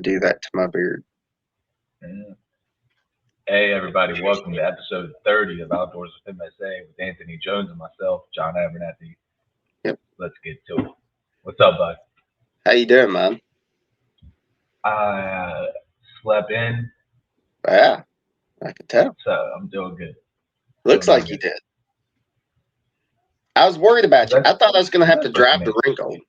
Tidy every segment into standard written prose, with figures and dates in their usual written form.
do that to my beard. Yeah. Hey, everybody, welcome to episode 30 of Outdoors with MSA with Anthony Jones and myself, John Abernathy. Yep. Let's get to it. What's up, bud? How you doing, man? I slept in, Yeah, I could tell. so I'm doing good. Looks like you did. I was worried about you. I thought I was going to have to drive to Ringgold.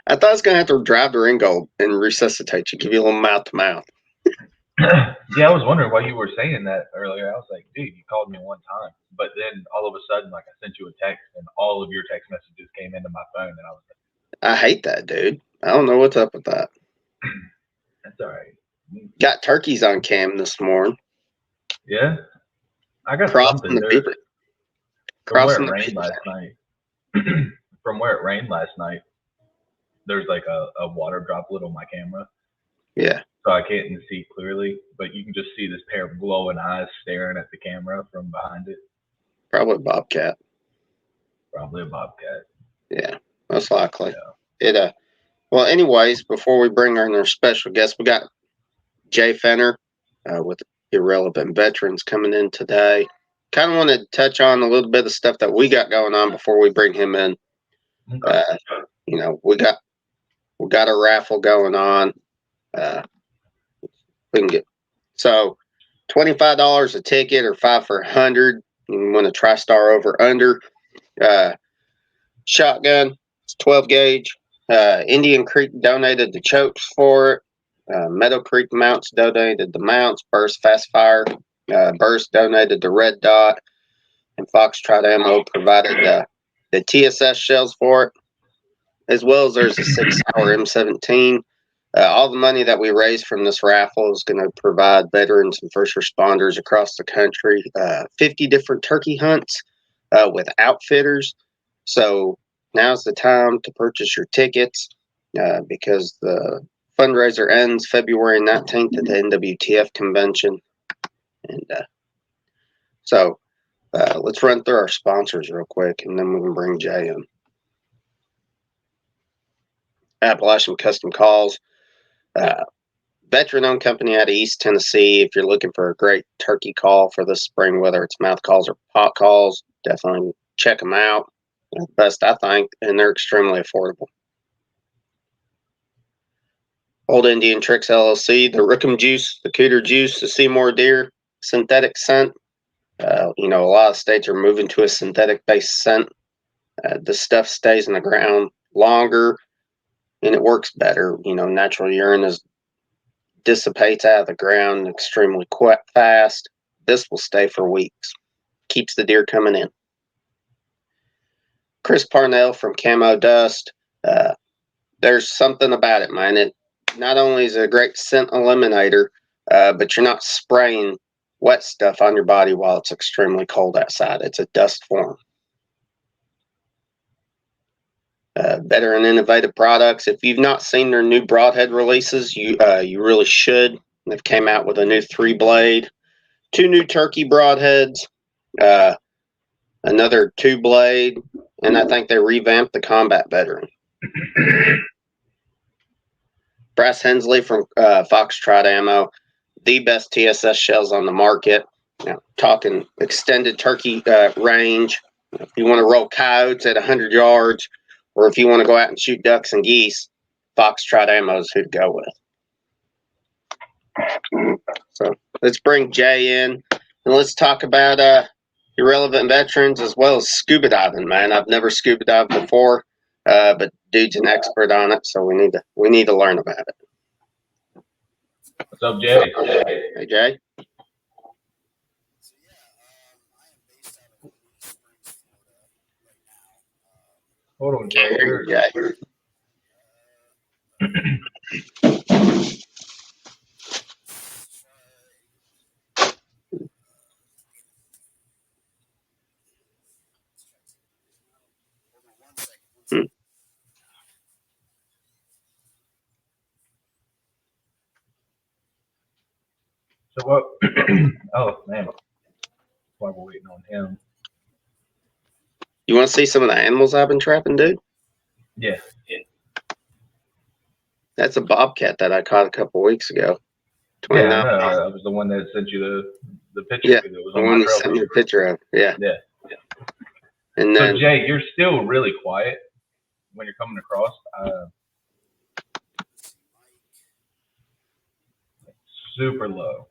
I thought I was going to have to drive to Ringgold and resuscitate you, give you a little mouth-to-mouth. Yeah, I was wondering why you were saying that earlier. I was like, dude, you called me one time. But then all of a sudden, like, I sent you a text, and all of your text messages came into my phone, and I was like, I hate that, dude. I don't know what's up with that. That's all right. Got turkeys on cam this morning. Yeah? I got Crossing something the there. beaver. From where it rained last night, there's like a water droplet on my camera. Yeah. So I can't see clearly, but you can just see this pair of glowing eyes staring at the camera from behind it. Probably a bobcat. Probably a bobcat. Yeah, most likely. Yeah. Well, anyways, before we bring on our special guest, we got Jay Fenner with Irrelevant Veterans coming in today. Kind of want to touch on a little bit of stuff that we got going on before we bring him in. Okay. We got a raffle going on. We can get $25 a ticket or 5 for 100. You want a TriStar over under. Shotgun, it's 12 gauge. Indian Creek donated the chokes for it. Meadow Creek Mounts donated the mounts. Burst Fast Fire. Burst donated the red dot. And Foxtrot Ammo provided the TSS shells for it. As well as there's a 6-hour M17. All the money that we raise from this raffle is going to provide veterans and first responders across the country 50 different turkey hunts with outfitters. So now's the time to purchase your tickets because the fundraiser ends February 19th at the NWTF convention. And so let's run through our sponsors real quick, and then we can bring Jay in. Appalachian Custom Calls. Veteran-owned company out of East Tennessee. If you're looking for a great turkey call for this spring, whether it's mouth calls or pot calls, definitely check them out. They're the best, I think, and they're extremely affordable. Old Indian Tricks LLC, the Rickham Juice, the Cooter Juice, the Seymour Deer synthetic scent. A lot of states are moving to a synthetic-based scent. The stuff stays in the ground longer, and it works better. Natural urine dissipates out of the ground extremely fast. This will stay for weeks. Keeps the deer coming in. Chris Parnell from Camo Dust. There's something about it, man. It not only is it a great scent eliminator, but you're not spraying wet stuff on your body while it's extremely cold outside. It's a dust form. Better and innovative products. If you've not seen their new broadhead releases, you really should. They've came out with a new 3-blade, 2 new turkey broadheads, another 2-blade, and I think they revamped the Combat Veteran. Brass Hensley from Foxtrot Ammo, the best TSS shells on the market. Talking extended turkey range. If you want to roll coyotes at 100 yards, or if you want to go out and shoot ducks and geese, Foxtrot Ammo is who to go with. So let's bring Jay in, and let's talk about Irrelevant Veterans as well as scuba diving, man. I've never scuba dived before, but dude's an expert on it, so we need to learn about it. What's up, Jay? Hey, Jay. Hold on, Jay. Here, Jay. So what? Oh, man. While we're waiting on him. You want to see some of the animals I've been trapping, dude? Yeah. That's a bobcat that I caught a couple weeks ago. Yeah, 29. I know. I was the one that sent you the picture Yeah, because it was the on my one you trail sent me cam. a picture of. Yeah. Yeah. And So then Jay, you're still really quiet when you're coming across. Super low.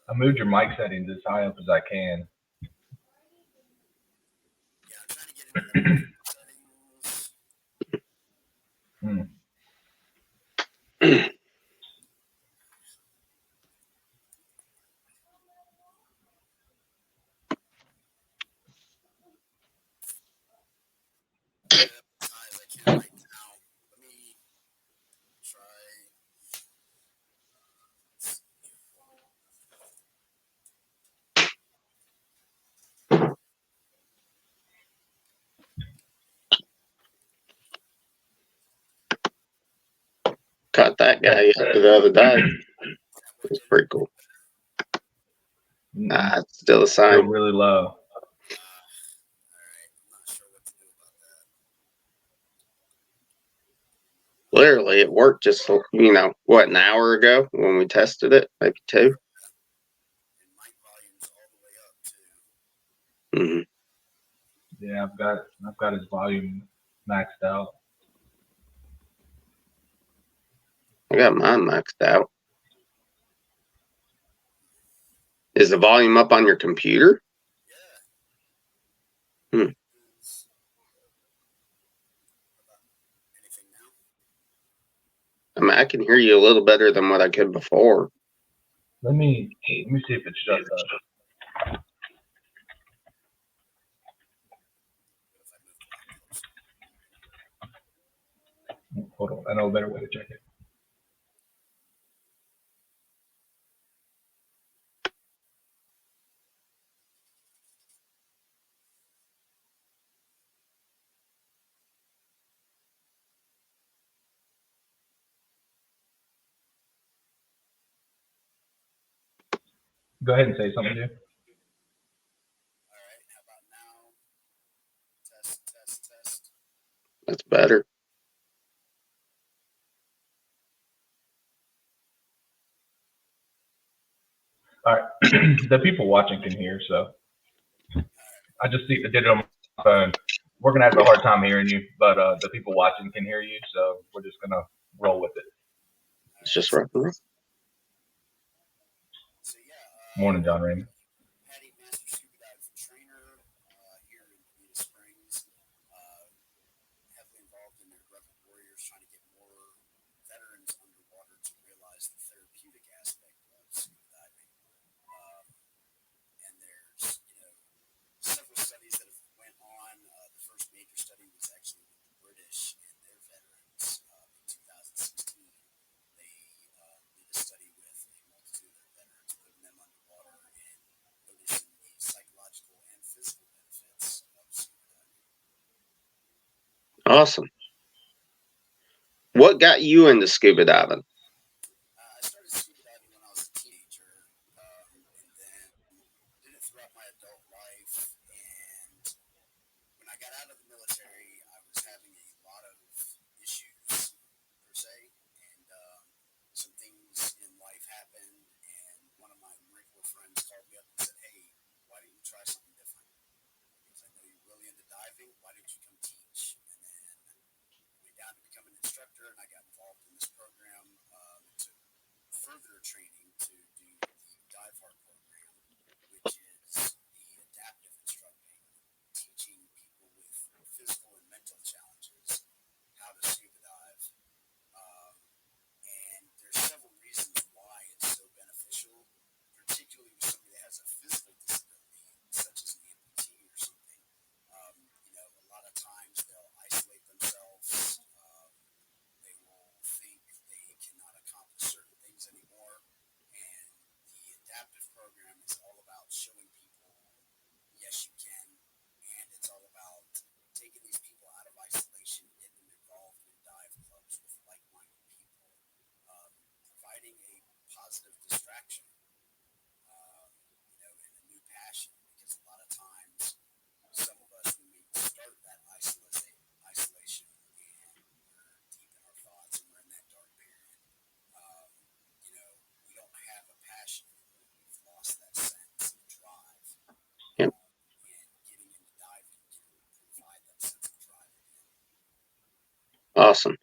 I moved your mic settings as high up as I can. Hmm. caught that guy the other day. It was pretty cool. It's still the Still same. really low. Literally, it worked just, what, an hour ago when we tested it? Maybe 2. Mm-hmm. Yeah, I've got his volume maxed out. I got mine maxed out. Is the volume up on your computer? Hmm. I mean, I can hear you a little better than what I could before. Let me see if it's just us. Hold on, I know a better way to check it. Go ahead and say something, Jay. That's better. All right, the people watching can hear, so I did it on my phone. We're gonna have a hard time hearing you, but the people watching can hear you, so we're just gonna roll with it. It's just rough and rough. Morning, John Raymond. Awesome. What got you into scuba diving? finding a positive distraction, and a new passion. Because a lot of times, some of us, when we start that isolation and we're deep in our thoughts and we're in that dark period, we don't have a passion anymore. We've lost that sense of drive. Yep. And getting into diving can provide that sense of drive again. Awesome.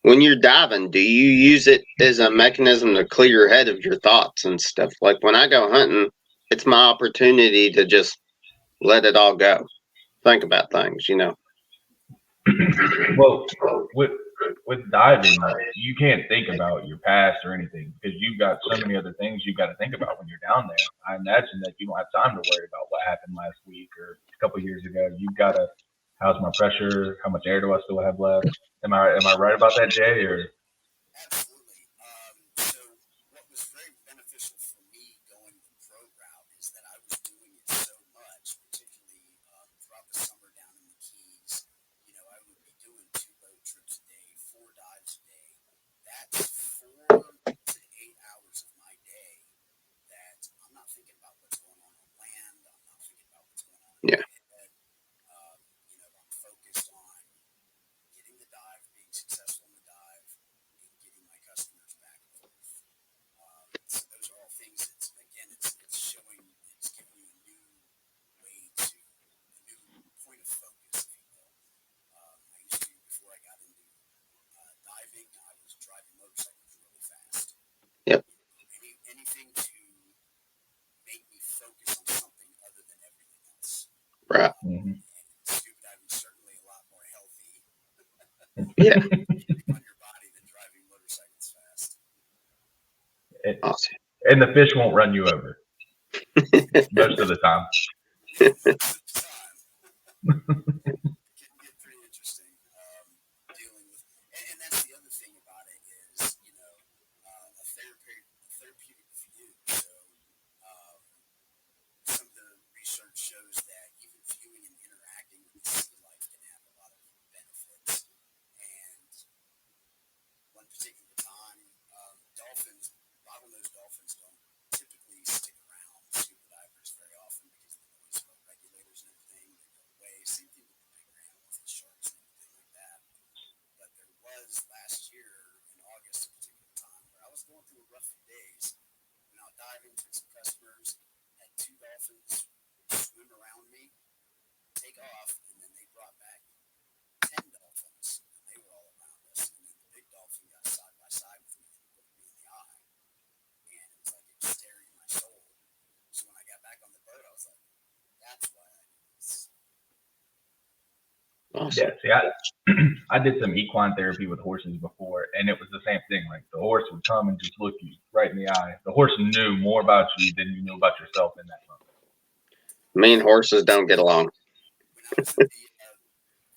When you're diving, do you use it as a mechanism to clear your head of your thoughts and stuff? Like when I go hunting, it's my opportunity to just let it all go. Think about things, Well, with diving, you can't think about your past or anything because you've got so many other things you've got to think about when you're down there. I imagine that you don't have time to worry about what happened last week or a couple of years ago. You've got to, how's my pressure? How much air do I still have left? Am I right about that, Jay? Or Absolutely. So what was very beneficial for me going the pro route is that I was doing it so much, particularly throughout the summer down in the Keys. I would be doing 2 boat trips a day, 4 dives a day. That's 4 to 8 hours of my day that I'm not thinking about what's going on land. I'm not thinking about what's going on in Yeah. my head. I'm focused on getting the dive, being successful in the dive, and getting my customers back and forth. So those are all things that's, again, it's showing, it's giving you a new way to, a new point of focus, if you will. I used to, before I got into diving, I was driving motorcycles really fast. Yep. Anything to make me focus on something other than everything else. Right. And scuba diving is certainly a lot more healthy Yeah. on your body than driving motorcycles fast. Awesome. and the fish won't run you over most of the time. Most of the time. It can get pretty interesting dealing with, and that's the other thing about it is, a therapeutic view. So some of the research shows that even viewing and interacting with the sea life can have a lot of benefits. And one particular time, bottlenose dolphins don't typically stick around scuba divers very often because of the noise from regulators and everything. They go away. Same thing with the bigger animals, the sharks and everything like that. But there was last year in August a particular time where I was going through a rough few days. Went out diving, took some customers, had 2 dolphins swim around me, take off, and then they brought back 10 dolphins, and they were all around us. And then the big dolphin got side by side with me and looked me in the eye. And it was like it was staring in my soul. So when I got back on the boat, I was like, that's why I do this. Awesome. Yeah, see, I did some equine therapy with horses before, and it was the same thing. Like the horse would come and just look you right in the eye. The horse knew more about you than you knew about yourself in that moment. Me and horses don't get along. When I was at the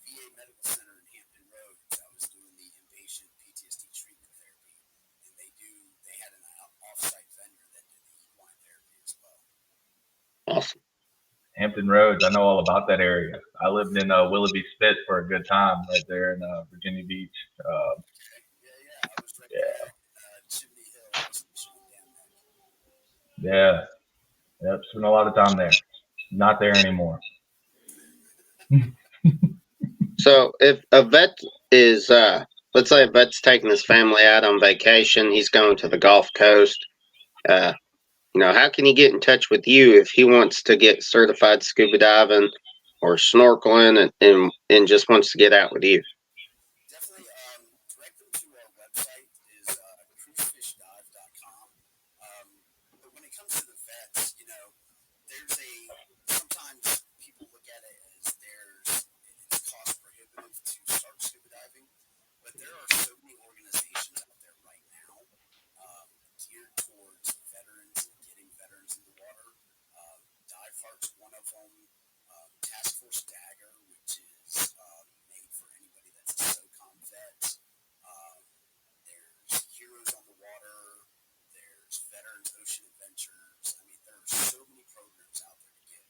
VA Medical Center in Hampton Roads, I was doing the inpatient PTSD treatment therapy, and they had an off-site vendor that did the equine therapy as well. Awesome. Hampton Roads, I know all about that area. I lived in Willoughby Spit for a good time right there in Virginia Beach. Yeah. I was right there at Chimney Hill. I was fishing in Dam Neck. Yeah, yep, spent a lot of time there. Not there anymore. So if a vet is, let's say a vet's taking his family out on vacation, he's going to the Gulf Coast. How can he get in touch with you if he wants to get certified scuba diving or snorkeling and just wants to get out with you? Definitely direct them to our website is cruisefishdive.com. But when it comes to the vets, sometimes people look at it as it's cost prohibitive to start scuba diving, but there are so many organizations out there right now geared towards veterans and getting veterans in the water. Dive Heart's one of them. Task Force Dagger, which is made for anybody that's a SOCOM vet. There's Heroes on the Water. There's Veterans Ocean Adventures. I mean, there are so many programs out there to get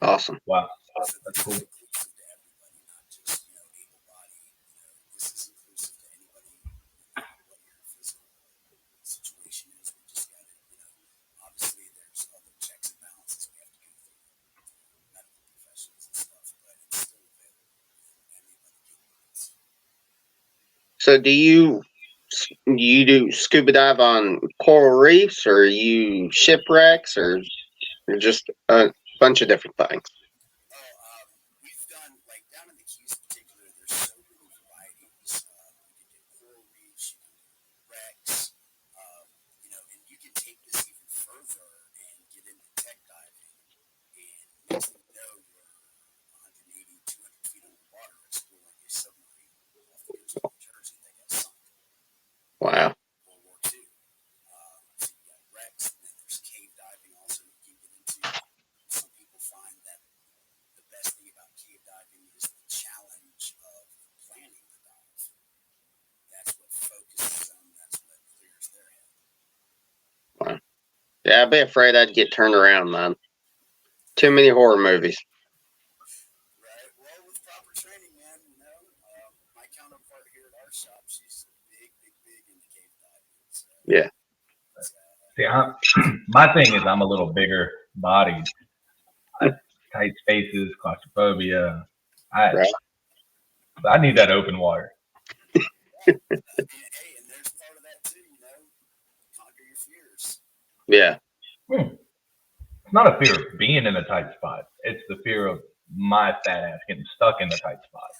Awesome. Wow, So that's this cool. is inclusive to everybody, not just able-bodied. This is inclusive to anybody, what your physical situation is. We just got to, obviously there's other checks and balances we have to go through medical professionals and stuff, but it's still available. Anybody can do this. So do you do scuba dive on coral reefs, or you shipwrecks, or just a bunch of different things? We've done, like down in the Keys in particular, there's so many varieties. You can do coral reefs, you can do wrecks, and you can take this even further and get into tech diving. And next thing you know, you're 180, 200 feet underwater exploring a submarine off the coast of New Jersey that got sunk Wow. in World War II. So you got wrecks, and then there's cave diving also you can get into. Some people find that the best thing about cave diving is the challenge of planning the dive. That's what focuses them. That's what clears their head. Wow. Yeah, I'd be afraid I'd get turned around, man. Too many horror movies. Right. Well, with proper training, man, my counterpart here at our shop, she's big into cave diving. So, Yeah. See, my thing is I'm a little bigger bodied. Tight spaces, claustrophobia. Right. I need that open water. hey, and there's part of that too. Conquer your fears. Yeah. It's not a fear of being in a tight spot. It's the fear of my fat ass getting stuck in the tight spot.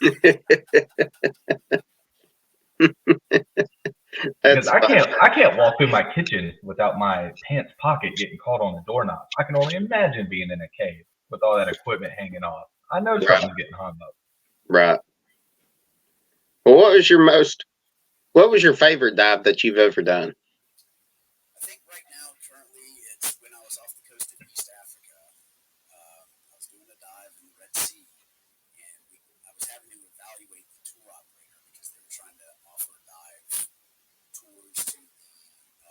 Because That's fun. I can't walk through my kitchen without my pants pocket getting caught on the doorknob. I can only imagine being in a cave with all that equipment hanging off. I know Right. something's getting hung up. Right. Well, what was your favorite dive that you've ever done? I think right now, currently, it's when I was off the coast of East Africa. I was doing a dive in the Red Sea, and I was having to evaluate the tour operator because they were trying to offer dive tours to the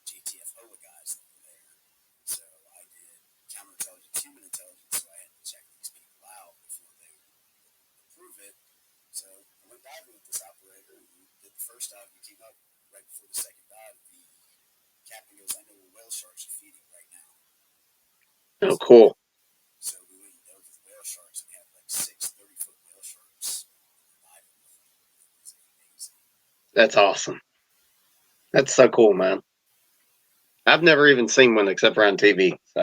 JTF-HOA guys that were there. So I did counterintelligence, human intelligence, so I had to check these people out before they would approve it. So I went diving with this operator, and we did the first dive. We came up right before the second dive. The captain goes, "I know where whale sharks are feeding right now." Oh, cool. So we went and dove with whale sharks, and we had like 6 30-foot whale sharks diving with them. It was amazing. That's awesome. That's so cool, man. I've never even seen one except for on TV. So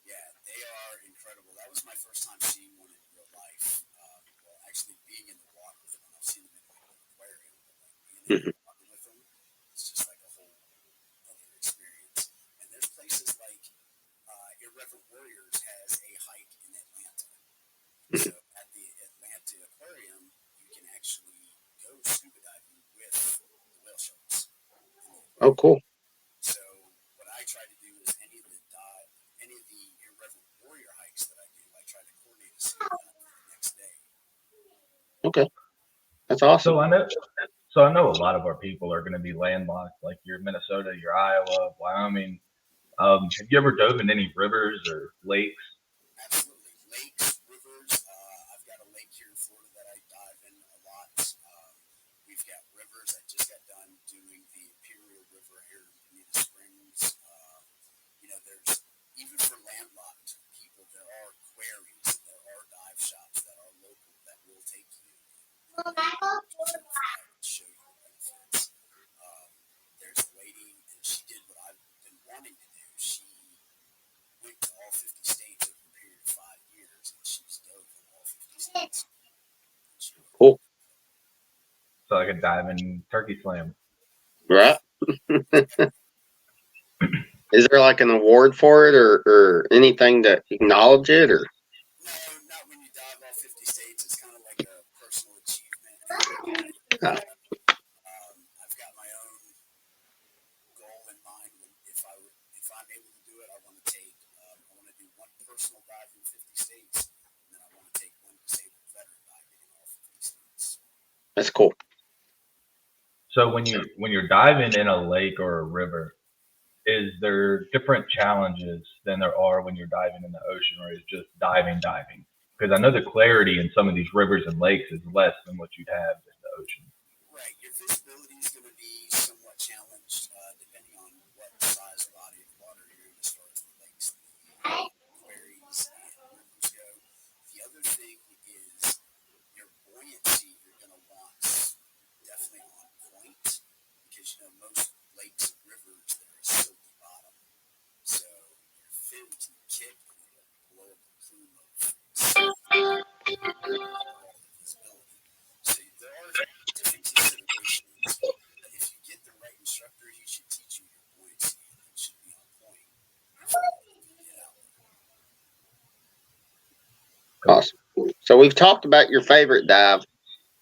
Yeah, they are incredible. That was my first time seeing one in real life. Well, actually being in the water with them. I've seen them in like an aquarium, but like being in the water with them, it's just like a whole other experience. And there's places like Irreverent Warriors has a hike in Atlanta. So at the Atlanta Aquarium, you can actually go scuba diving with the whale sharks. oh, cool. So what I try to do is any of the Irreverent Warrior hikes that I do, I try to coordinate a scuba dive for the next day. Okay, that's awesome. So I know a lot of our people are going to be landlocked, like your Minnesota, your Iowa, Wyoming. Have you ever dove in any rivers or lakes? Absolutely. Lakes, rivers. I've got a lake here in Florida that I dive in a lot. We've got rivers. I just got done doing the Imperial River here in Bonita Springs. There's, even for landlocked people, there are quarries, there are dive shops that are local that will take you certified and show you the benefits. There's a lady, and she did what I've been wanting to do. She went to all 50 states over a period of 5 years, and she's dove in all 50 states. Cool. So I could dive in Turkey Slam. Right. Is there like an award for it, or anything to acknowledge it, or? No, not when you dive all 50 states. It's kind of like a personal achievement. Oh, I've got my own goal in mind. If I'm able to do it, I want to do one personal dive in 50 states, and then I want to take one disabled veteran diving in all 50 states. that's cool. So when you're diving in a lake or a river, is there different challenges than there are when you're diving in the ocean, or is just diving? Because I know the clarity in some of these rivers and lakes is less than what you'd have in the ocean. Right. Your visibility is going to be somewhat challenged depending on what size body of water you're in as far as the lakes, the quarries, and rivers go. The other thing is your buoyancy you're going to want definitely on point because, most lakes and rivers, they're a silty bottom. So your fin can kick and it'll blow up a plume of silt all the visibility. So there are different considerations. If you get the right instructor, he should teach you your buoyancy and it should be on point before you get out there. Awesome. So we've talked about your favorite dive.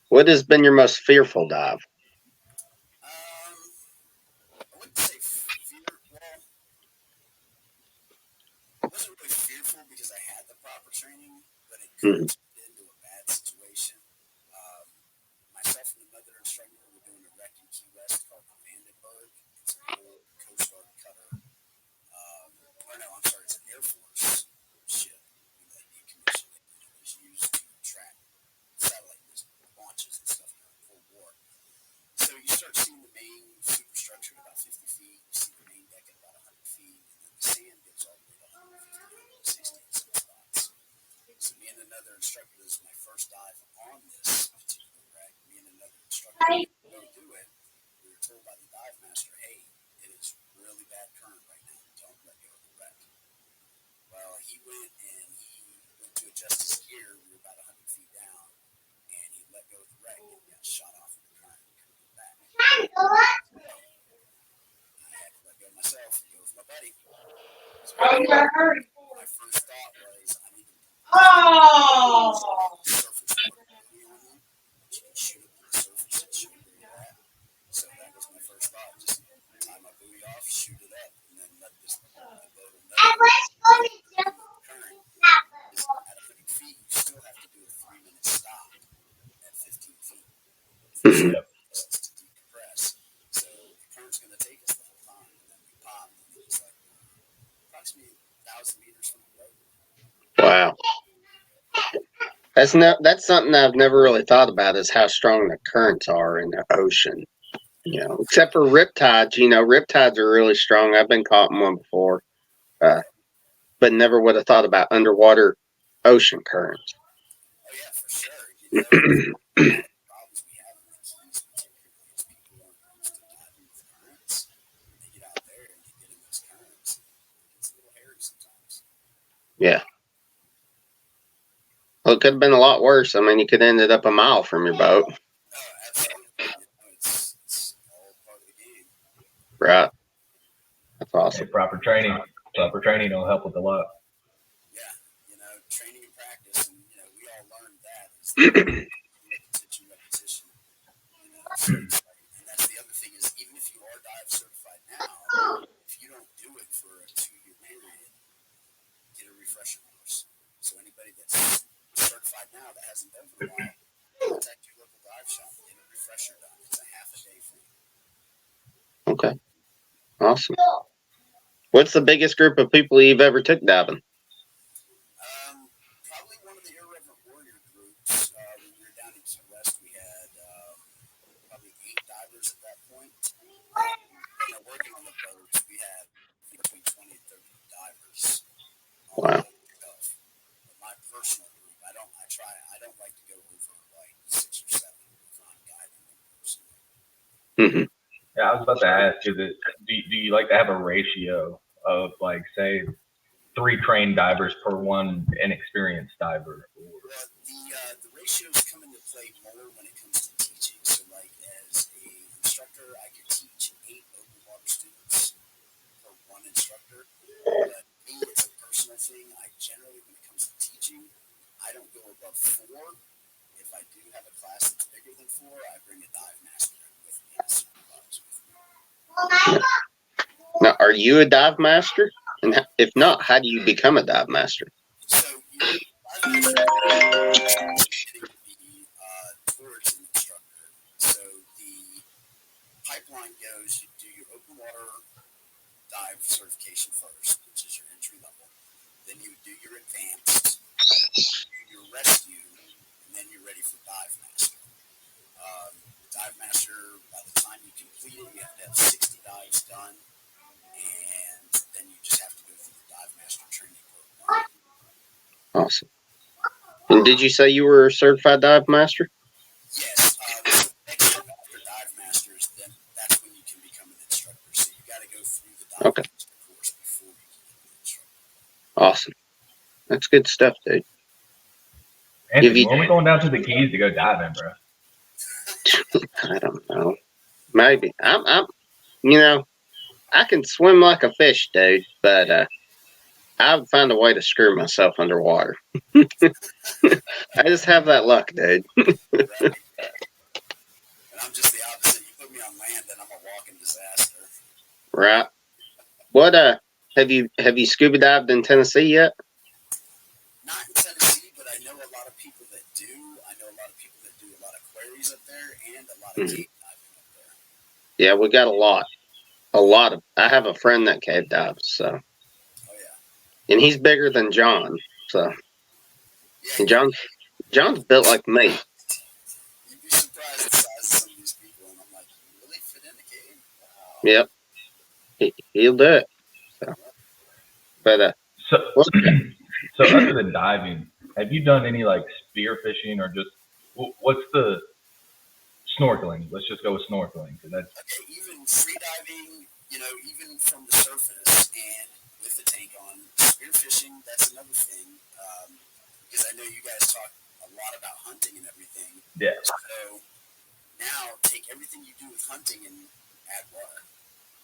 What has been your most fearful dive? I wouldn't say fear. Well, I wasn't really fearful because I had the proper training, but it could have turned into a bad situation. Myself and another instructor were doing a wreck in Key West called the Vandenberg. It's an old Coast Guard cutter. Or no, I'm sorry, it's an Air Force ship that decommissioned it, and it was used to track satellite launches and stuff during Cold War. So you start seeing the main superstructure at about 50 feet, you see the main deck at about 100 feet, and then the sand goes all the way to 150, 160 in some spots. So me and another instructor, this is my first dive on this particular wreck, me and another instructor go do it. We were told by the dive master, hey, it is really bad current right now, don't let go of the wreck. Well, he went to adjust his gear, we were about 100 feet down, and he let go of the wreck and got shot off in the current and couldn't get back. I had to let go myself and go with my buddy. So my first thought was, I need to surface water buoy on them, but you can shoot it on the surface and shoot where you're at. So that was my first thought, just tie my buoy off, shoot it up, and then let the boat know the current. Because at 100 feet, you still have to do a 3-minute stop at 15 feet. Yep. To decompress. So the current's going to take us the whole time, and then we pop, and it's like approximately 1,000 meters from the boat. Wow. That's something I've never really thought about, is how strong the currents are in the ocean. Except for riptides. Riptides are really strong. I've been caught in one before, but never would have thought about underwater ocean currents. Oh yeah, for sure. One of the problems we have in the Keys, particularly, is people aren't used to diving with currents. They get out there and they get in those currents. It's a little hairy sometimes. Yeah. Well, it could have been a lot worse. I mean, you could have ended up a mile from your boat. Oh, absolutely. It's all part of the game. Right. That's awesome. Hey, proper training will help with a lot. Yeah, training and practice, and we all learned that is repetition. And that's the other thing is, even if you are dive certified now, if you don't do it for a 2-year period, get a refresher course. So anybody that's certified now that hasn't done for a while, contact your local dive shop, get a refresher done. It's a half a day for you. Okay. Awesome. What's the biggest group of people you've ever took diving? Probably one of the Irreverent Warrior groups. When we were down in Key West, we had probably 8 divers at that point. Working on the boats, we had between 20 and 30 divers on Wow. the boat itself. But my personal group, I don't like to go over like 6 or 7 if I'm guiding them personally. Mm-hmm. Yeah, I was about to ask, do you like to have a ratio of, like, say, 3 trained divers per one inexperienced diver? Well, the ratios come into play more when it comes to teaching. So, like, as a instructor, I could teach 8 open water students per one instructor. But me, it's a personal thing. I generally, when it comes to teaching, I don't go above 4. If I do have a class that's bigger than 4, I bring a dive master with me and a supervisor with me. Now, are you a dive master? And if not, how do you become a dive master? So, dive master getting to be tourism instructor. So the pipeline goes, you do your open water dive certification first, which is your entry level. Then you would do your advanced, your rescue, and then you're ready for dive master. Dive master, by the time you complete it, you have to have 60 dives done, and then you just have to go through the dive master training program. Awesome. And did you say you were a certified dive master? Yes. So the next step after dive masters, then that's when you can become an instructor. So you got to go through the dive master course before you can become an instructor. Awesome. That's good stuff, dude. Anthony, when are we going down to the Keys to go diving, bro? I don't know. Maybe. I'm I can swim like a fish, dude, but I would find a way to screw myself underwater. I just have that luck, dude. Right? And I'm just the opposite. You put me on land, and I'm a walking disaster. Right. What have you scuba dived in Tennessee yet? Not in Tennessee, but I know a lot of people that do. I know a lot of people that do a lot of queries up there and a lot of cave diving up there. Yeah, we got a lot. A lot of. I have a friend that cave dives, so. Oh yeah. And he's bigger than John, so. Yeah. And John's built like me. You'd be surprised the size of some of these people, and I'm like, you really fit in a cave? Wow. Yep. He'll do it. So. But so other than diving, have you done any like spear fishing or just what's the snorkeling? Let's just go with snorkeling because that's okay. Even free diving, even from the surface and with the tank on, spear fishing. That's another thing because I know you guys talk a lot about hunting and everything. Yeah. So now take everything you do with hunting and add water.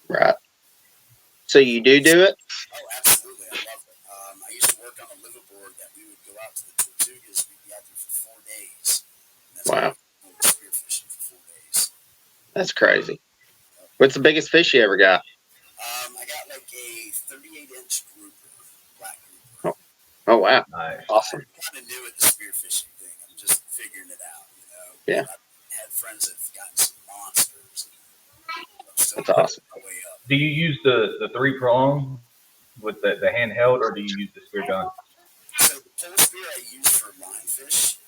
right. So you do it? Oh, absolutely. I love it. I used to work on a liveaboard that we would go out to the Tortugas. We'd be out there for 4 days. And that's Wow. We were spearfishing for 4 days. That's crazy. What's the biggest fish you ever got? I got like a 38-inch grouper, black grouper. Oh wow. nice. Awesome. I'm kind of new at the spearfishing thing. I'm just figuring it out, Yeah. I've had friends that have gotten some monsters. I'm still That's awesome. my way up. Do you use the 3-prong with the handheld or do you use the spear gun? So the pole spear I use for lionfish,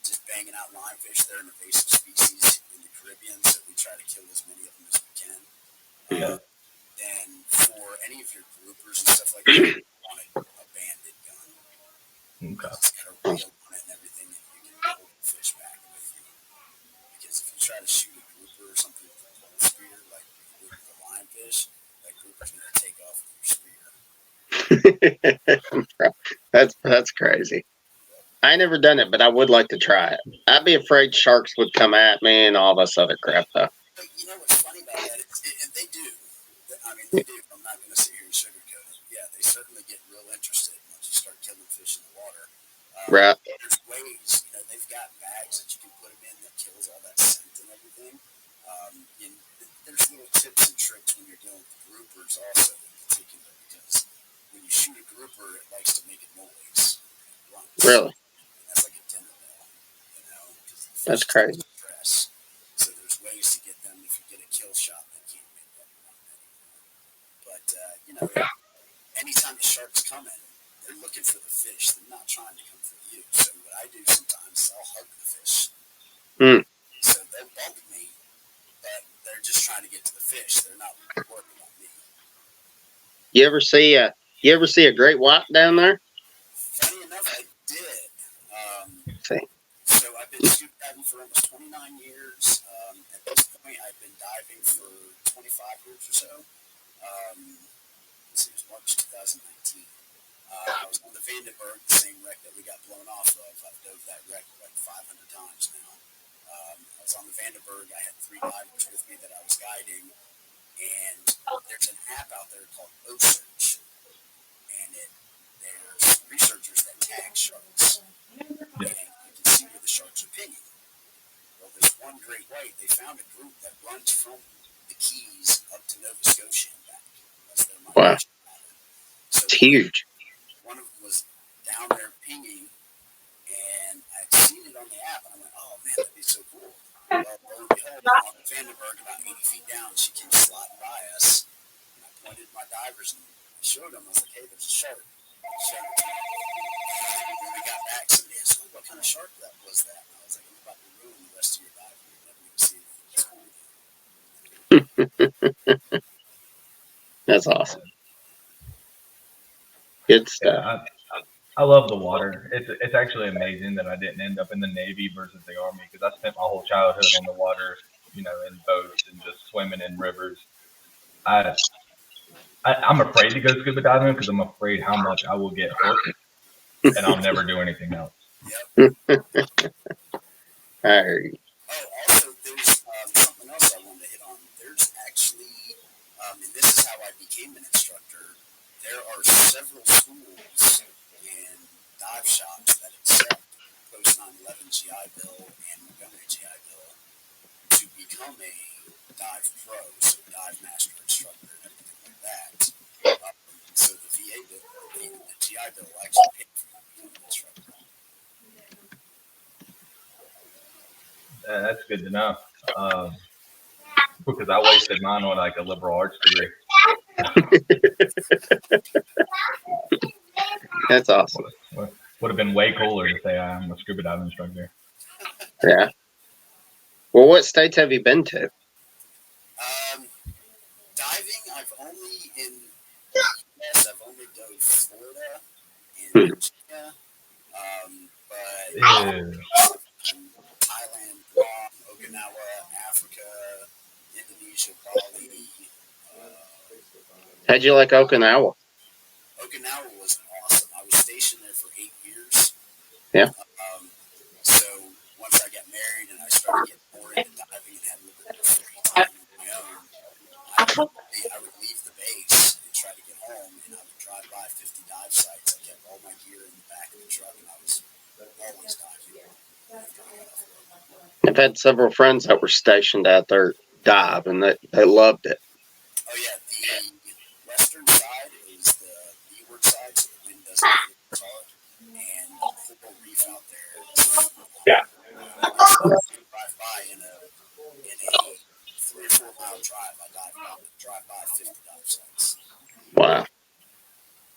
just banging out lionfish. They're an invasive species in the Caribbean, so we try to kill as many of them as we can. Yeah. Then for any of your groupers and stuff like that, you want a banded gun. Okay. It's got a reel on it and everything that you can hold the fish back with you. Because if you try to shoot a grouper or something with a pole spear, like you would with a lionfish, that grouper's going to take off with your spear. That's crazy. I never done it, but I would like to try it. I'd be afraid sharks would come at me and all this other crap, though. But you know what's funny about that? And they do. I mean, they do. I'm not going to sit here and sugarcoat it. Yeah, they certainly get real interested once you start killing fish in the water. Right. There's ways, they've got bags that you can put them in that kills all that scent and everything. And there's little tips and tricks when you're dealing with groupers also in particular because when you shoot a grouper, it likes to make a noise. Really? And that's like a dinner bell, That's crazy. Stress. So there's ways to get them. If you get a kill shot, they can't make that run anymore. But Okay. anytime the shark's coming, they're looking for the fish. They're not trying to come for you. So what I do sometimes is I'll hug the fish. So they'll bump me, but they're just trying to get to the fish. They're not working on me. You ever see a great white down there? Funny enough, I did. See. So I've been scuba diving for almost 29 years. At this point, I've been diving for 25 years or so. It was March 2019. I was on the Vandenberg, the same wreck that we got blown off of. I've dove that wreck like 500 times now. I was on the Vandenberg. I had 3 divers with me that I was guiding. And there's an app out there called O-Search. And there's researchers that tag sharks. And you can see where the sharks are pinging. Well, there's one great white. They found a group that runs from the Keys up to Nova Scotia and back. That's their migration pattern. So It's huge. One of them was down there pinging, and I'd seen it on the app, and I went, oh, man, that'd be so cool. Well, lo and behold, on the Vandenberg, about 80 feet down, she came sliding by us. And I pointed my divers and showed them. I was like, hey, there's a shark. Showed it to me. And when we got back, somebody asked, what kind of shark was that? And I was like, I'm about to ruin the rest of your dive. You're never going to see anything. That's awesome. Good stuff. Yeah, I love the water. It's actually amazing that I didn't end up in the Navy versus the Army, because I spent my whole childhood on the water, you know, in boats and just swimming in rivers. I'm afraid to go scuba diving because I'm afraid how much I will get hooked, and I'll never do anything else. Yep. I hear you. Oh, also, there's something else I wanted to hit on. There's actually, and this is how I became an instructor, there are several schools and dive shops that accept post 9/11 GI Bill and Montgomery GI Bill to become a dive pro, so dive master instructor and everything like that. So the VA bill, the GI Bill will actually pay for you to become an instructor. That's good to know. Because I wasted mine on like a liberal arts degree. That's awesome. Would have been way cooler to say I'm a scuba diving instructor. Yeah. Well, what states have you been to? Diving, I've only done Florida and Virginia, but Thailand, Guam, Okinawa, Africa, Indonesia, Bali. How'd you like Okinawa? Okinawa was awesome. I was stationed there for 8 years. Yeah. So once I got married and I started getting more into diving and had a little bit more free time on my own, I would leave the base and try to get home, and I would drive by 50 dive sites. I kept all my gear in the back of the truck, and I was always diving after I got off work. I've had several friends that were stationed out there dive, and they loved it. Oh yeah, the western side is the leeward side, so the wind doesn't hit as hard, and the whole reef out there is Yeah. drive by in a 3 or 4 mile drive. I drive by 50 dive sites. Wow.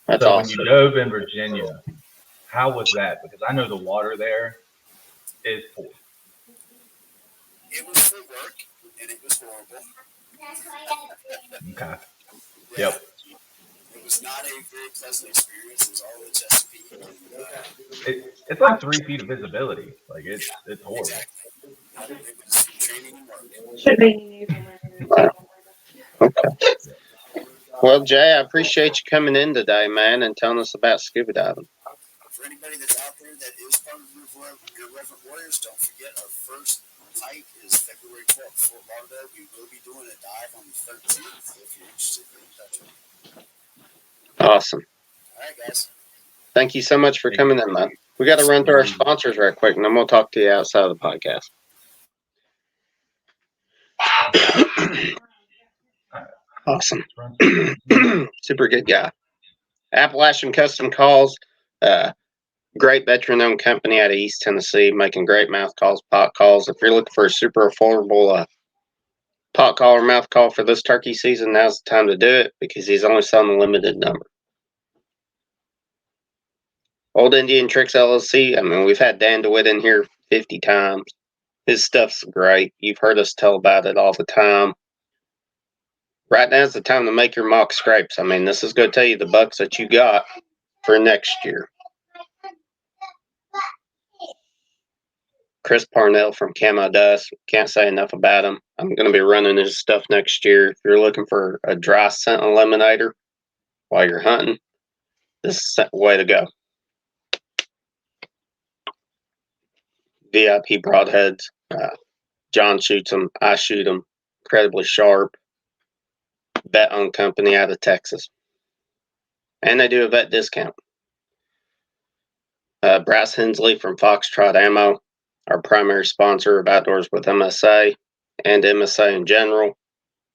That's so awesome. When you dove in Virginia, how was that? Because I know the water there is poor. It was for work, and it was horrible. Okay. Yeah. Yep. It was not a very pleasant experience. It was all the Chesapeake. It's like 3 feet of visibility. Like it's horrible. Exactly. It was training and work. Wow. Okay. Well, Jay, I appreciate you coming in today, man, and telling us about scuba diving. For anybody that's out there that is part of your Reverend Warriors, don't forget our first hike is February 12th, Fort Lauderdale. We will be doing a dive on the 13th. If you're interested, get in touch with me. Awesome. All right, guys. Thank you so much for coming in, man. We got to run through our sponsors right quick, and then we'll talk to you outside of the podcast. Awesome. Super good guy. Appalachian Custom Calls, great veteran-owned company out of East Tennessee, making great mouth calls, pot calls. If you're looking for a super affordable pot call or mouth call for this turkey season, now's the time to do it, because he's only selling a limited number. Old Indian Tricks LLC, I mean, we've had Dan DeWitt in here 50 times. His stuff's great. You've heard us tell about it all the time. Right now's the time to make your mock scrapes. I mean, this is going to tell you the bucks that you got for next year. Chris Parnell from Camo Dust. Can't say enough about him. I'm going to be running his stuff next year. If you're looking for a dry scent eliminator while you're hunting, this is the way to go. VIP broadheads. John shoots them. I shoot them. Incredibly sharp. Vet-owned company out of Texas. And they do a vet discount. Bryce Hensley from Foxtrot Ammo, our primary sponsor of Outdoors with MSA and MSA in general.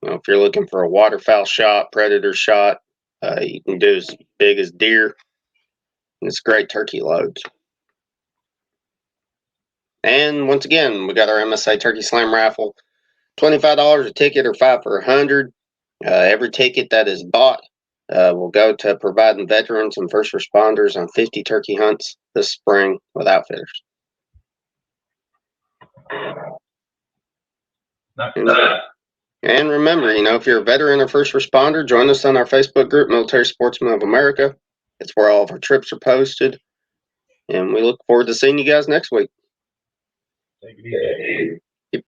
You know, if you're looking for a waterfowl shot, predator shot, you can do as big as deer. And it's great turkey loads. And once again, we got our MSA Turkey Slam raffle. $25 a ticket or 5 for 100. Every ticket that is bought will go to providing veterans and first responders on 50 turkey hunts this spring with outfitters. And remember, if you're a veteran or first responder, join us on our Facebook group, Military Sportsmen of America. It's where all of our trips are posted. And we look forward to seeing you guys next week. Take it easy.